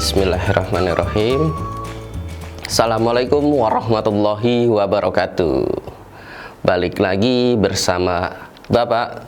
Bismillahirrahmanirrahim. Assalamualaikum warahmatullahi wabarakatuh. Balik lagi bersama Bapak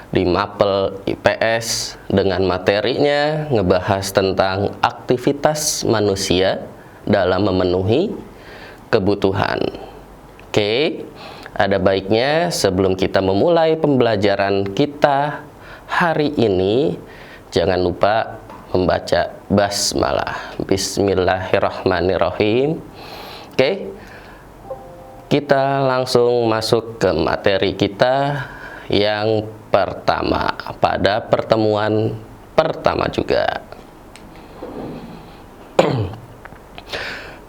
di Mapel IPS dengan materinya ngebahas tentang aktivitas manusia dalam memenuhi kebutuhan. Oke, ada baiknya sebelum kita memulai pembelajaran kita hari ini, jangan lupa membaca basmalah. Bismillahirrahmanirrahim. Oke, kita langsung masuk ke materi kita yang pertama pada pertemuan pertama juga.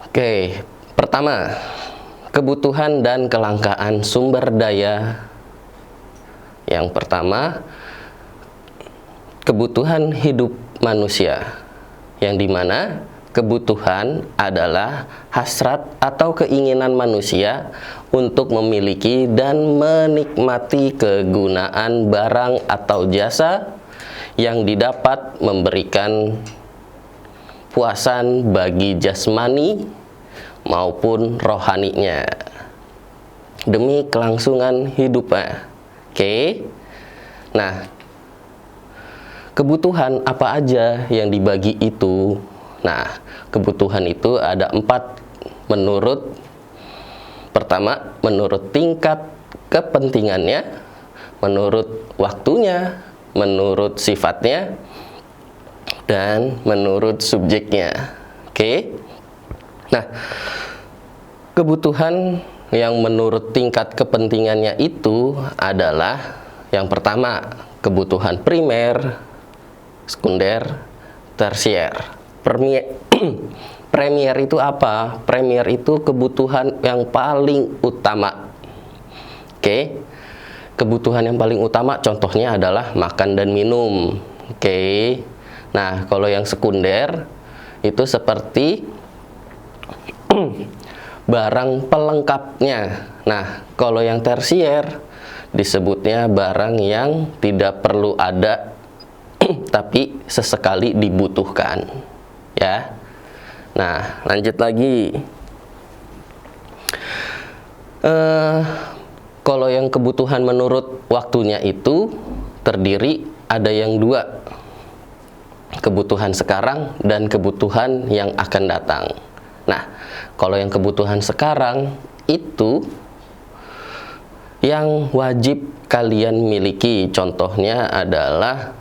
Oke, pertama, kebutuhan dan kelangkaan sumber daya. Yang pertama, kebutuhan hidup manusia, yang dimana kebutuhan adalah hasrat atau keinginan manusia untuk memiliki dan menikmati kegunaan barang atau jasa yang didapat memberikan puasan bagi jasmani maupun rohaninya demi kelangsungan hidupnya. Oke, nah, kebutuhan apa aja yang dibagi itu? Nah, kebutuhan itu ada 4 pertama, menurut tingkat kepentingannya, menurut waktunya, menurut sifatnya, dan menurut subjeknya. Oke. Nah, kebutuhan yang menurut tingkat kepentingannya itu adalah yang pertama, kebutuhan primer, sekunder, tersier. Premier itu apa? Premier itu kebutuhan yang paling utama. Oke. Kebutuhan yang paling utama contohnya adalah makan dan minum. Oke. Nah, kalau yang sekunder itu seperti barang pelengkapnya. Nah, kalau yang tersier disebutnya barang yang tidak perlu ada tapi sesekali dibutuhkan, ya. Nah, lanjut lagi. Kalau yang kebutuhan menurut waktunya itu terdiri ada yang 2, kebutuhan sekarang dan kebutuhan yang akan datang. Nah, kalau yang kebutuhan sekarang itu yang wajib kalian miliki, contohnya adalah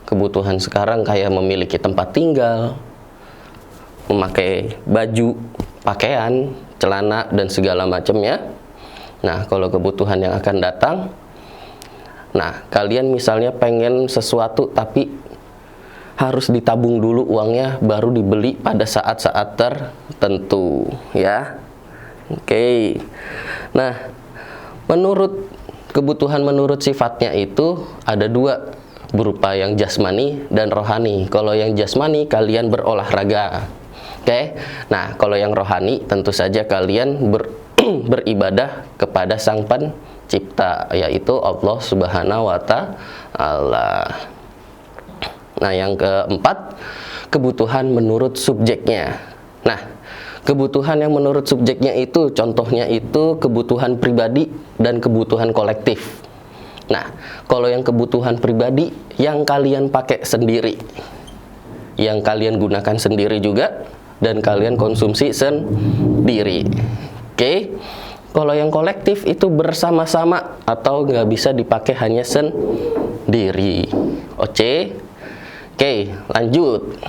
kebutuhan sekarang kayak memiliki tempat tinggal, memakai baju, pakaian, celana, dan segala macamnya. Nah, kalau kebutuhan yang akan datang, nah, kalian misalnya pengen sesuatu tapi harus ditabung dulu uangnya baru dibeli pada saat-saat tertentu, ya. Oke. Nah, kebutuhan menurut sifatnya itu ada 2, berupa yang jasmani dan rohani. Kalau yang jasmani kalian berolahraga. Oke. Nah, kalau yang rohani tentu saja kalian beribadah kepada Sang Pencipta, yaitu Allah Subhanahu wa Ta'ala. Nah, yang keempat, kebutuhan menurut subjeknya. Nah, kebutuhan yang menurut subjeknya itu contohnya itu kebutuhan pribadi dan kebutuhan kolektif. Nah, kalau yang kebutuhan pribadi yang kalian pakai sendiri, yang kalian gunakan sendiri juga, dan kalian konsumsi sendiri. Oke. Kalau yang kolektif itu bersama-sama atau nggak bisa dipakai hanya sendiri. Oke, lanjut.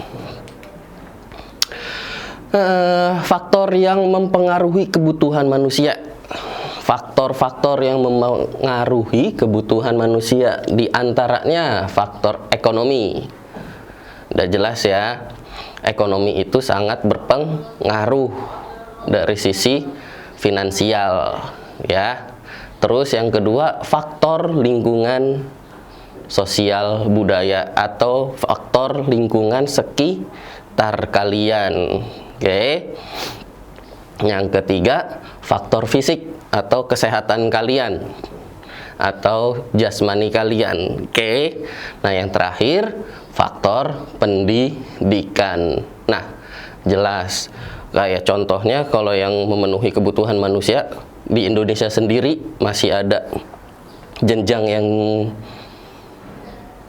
Faktor yang mempengaruhi kebutuhan manusia. Faktor-faktor yang mempengaruhi kebutuhan manusia, diantaranya faktor ekonomi. Udah jelas ya, ekonomi itu sangat berpengaruh dari sisi finansial, ya. Terus yang kedua, faktor lingkungan sosial budaya atau faktor lingkungan sekitar kalian. Oke. Yang ketiga, faktor fisik atau kesehatan kalian atau jasmani kalian. Oke. Nah, yang terakhir, faktor pendidikan. Nah, jelas. Kayak contohnya kalau yang memenuhi kebutuhan manusia di Indonesia sendiri masih ada jenjang yang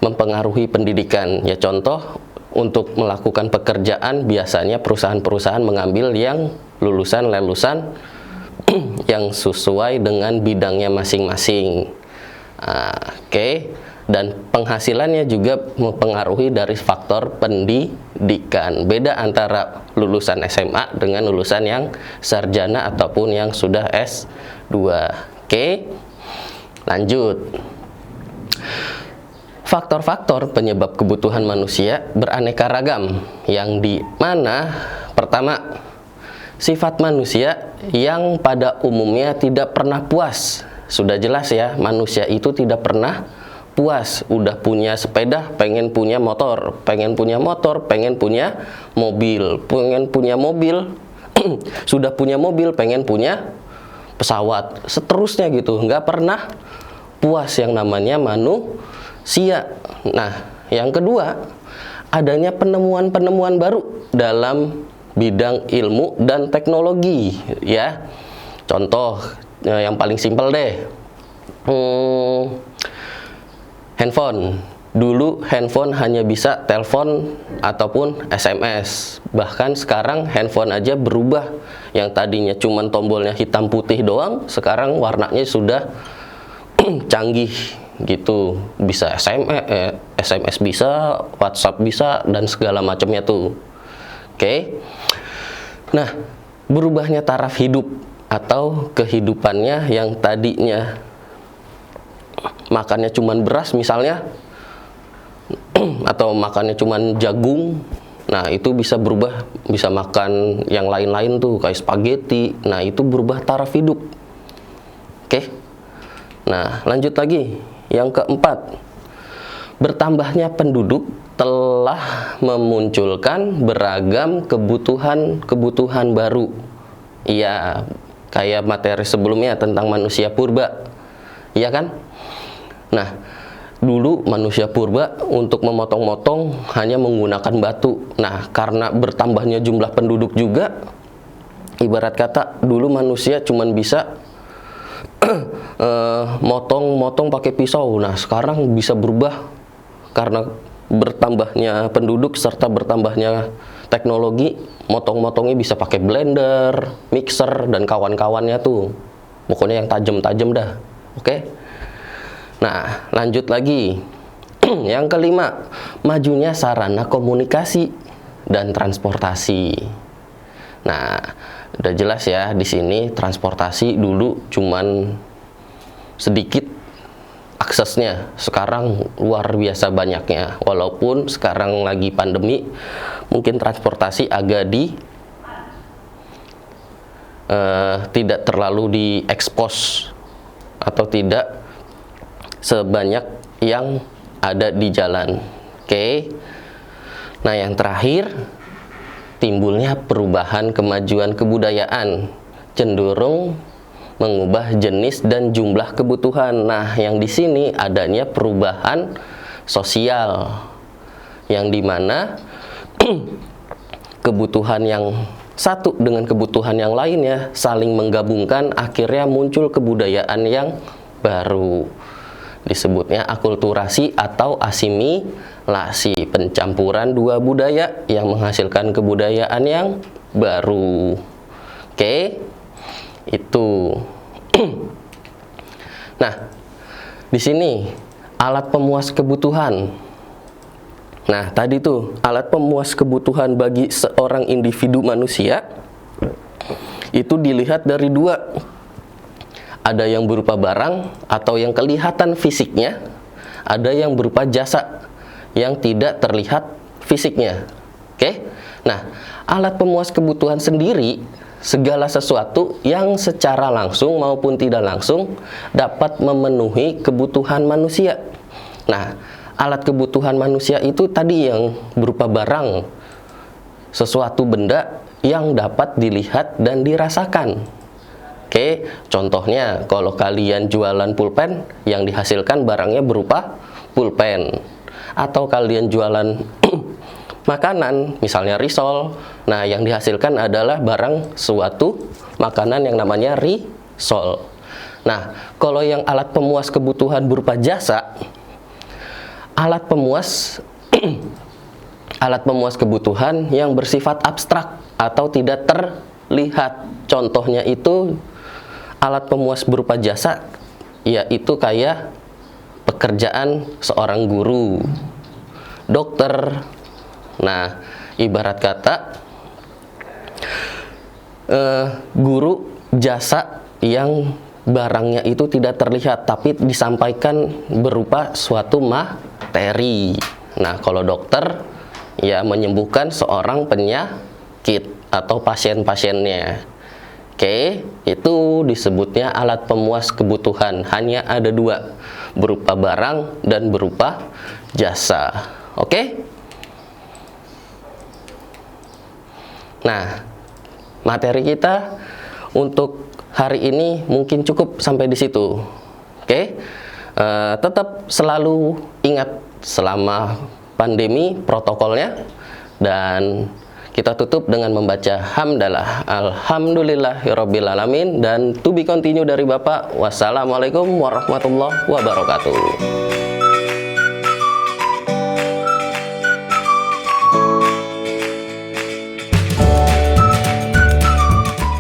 mempengaruhi pendidikan. Ya contoh, untuk melakukan pekerjaan biasanya perusahaan-perusahaan mengambil yang lulusan yang sesuai dengan bidangnya masing-masing. Oke. Dan penghasilannya juga mempengaruhi dari faktor pendidikan. Beda antara lulusan SMA dengan lulusan yang sarjana ataupun yang sudah S2. Oke. Lanjut. Faktor-faktor penyebab kebutuhan manusia beraneka ragam, yang di mana pertama, sifat manusia yang pada umumnya tidak pernah puas. Sudah jelas ya, manusia itu tidak pernah puas. Udah punya sepeda, pengen punya motor, pengen punya motor, pengen punya mobil, pengen punya mobil, sudah punya mobil, pengen punya pesawat, seterusnya gitu. Nggak pernah puas yang namanya manusia. Nah, yang kedua, adanya penemuan-penemuan baru dalam bidang ilmu dan teknologi, ya. Contoh yang paling simpel deh, handphone. Dulu handphone hanya bisa telepon ataupun SMS. Bahkan sekarang handphone aja berubah. Yang tadinya cuman tombolnya hitam putih doang, sekarang warnanya sudah canggih gitu. Bisa SMS bisa, WhatsApp bisa, dan segala macamnya tuh. Oke. Nah, berubahnya taraf hidup atau kehidupannya yang tadinya makannya cuman beras misalnya, atau makannya cuman jagung, nah itu bisa berubah, bisa makan yang lain-lain tuh kayak spaghetti. Nah, itu berubah taraf hidup. Oke. Nah, lanjut lagi. Yang keempat, bertambahnya penduduk telah memunculkan beragam kebutuhan baru. Iya, kayak materi sebelumnya tentang manusia purba. Iya kan? Nah, dulu manusia purba untuk memotong-motong hanya menggunakan batu. Nah, karena bertambahnya jumlah penduduk juga, ibarat kata dulu manusia cuman bisa motong-motong pakai pisau. Nah, sekarang bisa berubah karena bertambahnya penduduk serta bertambahnya teknologi, motong-motongnya bisa pakai blender, mixer, dan kawan-kawannya tuh. Pokoknya yang tajam-tajam dah. Oke. Nah, lanjut lagi. Yang kelima, majunya sarana komunikasi dan transportasi. Nah, udah jelas ya di sini transportasi dulu cuman sedikit aksesnya, sekarang luar biasa banyaknya. Walaupun sekarang lagi pandemi, mungkin transportasi agak tidak terlalu diekspos atau tidak sebanyak yang ada di jalan. Oke. Nah, yang terakhir, timbulnya perubahan kemajuan kebudayaan cenderung mengubah jenis dan jumlah kebutuhan. Nah, yang di sini adanya perubahan sosial, yang dimana kebutuhan yang satu dengan kebutuhan yang lainnya saling menggabungkan, akhirnya muncul kebudayaan yang baru. Disebutnya akulturasi atau asimilasi, pencampuran dua budaya yang menghasilkan kebudayaan yang baru. Oke, itu. Nah, di sini alat pemuas kebutuhan. Nah, tadi tuh alat pemuas kebutuhan bagi seorang individu manusia itu dilihat dari dua. Ada yang berupa barang atau yang kelihatan fisiknya, ada yang berupa jasa yang tidak terlihat fisiknya. Oke? Nah, alat pemuas kebutuhan sendiri segala sesuatu yang secara langsung maupun tidak langsung dapat memenuhi kebutuhan manusia. Nah, alat kebutuhan manusia itu tadi yang berupa barang, sesuatu benda yang dapat dilihat dan dirasakan. Oke, contohnya kalau kalian jualan pulpen, yang dihasilkan barangnya berupa pulpen. atau kalian jualan makanan, misalnya risol. Nah, yang dihasilkan adalah barang suatu makanan yang namanya risol. Nah, kalau yang alat pemuas kebutuhan berupa jasa, alat pemuas alat pemuas kebutuhan yang bersifat abstrak atau tidak terlihat. Contohnya itu alat pemuas berupa jasa, yaitu kayak pekerjaan seorang guru, dokter. Nah, ibarat kata guru jasa yang barangnya itu tidak terlihat tapi disampaikan berupa suatu materi. Nah, kalau dokter ya menyembuhkan seorang penyakit atau pasien-pasiennya. Oke, itu disebutnya alat pemuas kebutuhan. Hanya ada dua, berupa barang dan berupa jasa. Oke? Nah, materi kita untuk hari ini mungkin cukup sampai di situ. Oke? Tetap selalu ingat selama pandemi protokolnya, dan kita tutup dengan membaca hamdalah. Alhamdulillahirabbil alamin, dan to be continue dari Bapak. Wassalamualaikum warahmatullahi wabarakatuh.